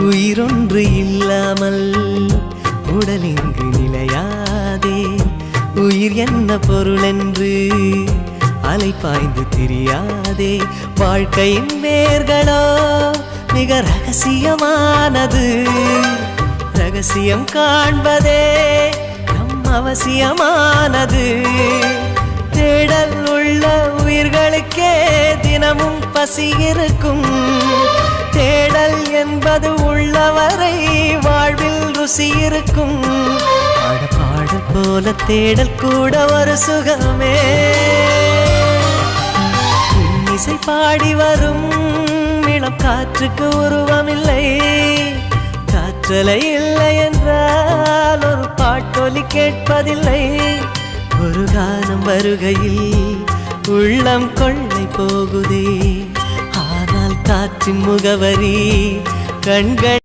உயிரொன்று இல்லாமல் உடல் இங்கு நிலையாதே. உயிர் என்ன பொருள் என்று அலை பாய்ந்து தெரியாதே. வாழ்க்கையின் வேர்களோ மிக ரகசியமானது. ரகசியம் காண்பதே நம் அவசியமானது. தேடல் உள்ள உயிர்களுக்கே தினமும் பசி இருக்கும். தேடல் என்பது உள்ளவரை வாழ்வில் ருசி இருக்கும். பாடல் போல தேடல் கூட ஒரு சுகமே. இசை பாடி வரும் இளம் காற்றுக்கு உருவமில்லை. காற்றலை இல்லை என்றால் ஒரு பாட்டொலி கேட்பதில்லை. ஒரு காலம் வருகையில் உள்ளம் கொள்ளை போகுதே. ஆனால் காற்றின் முகவரி கண்கள்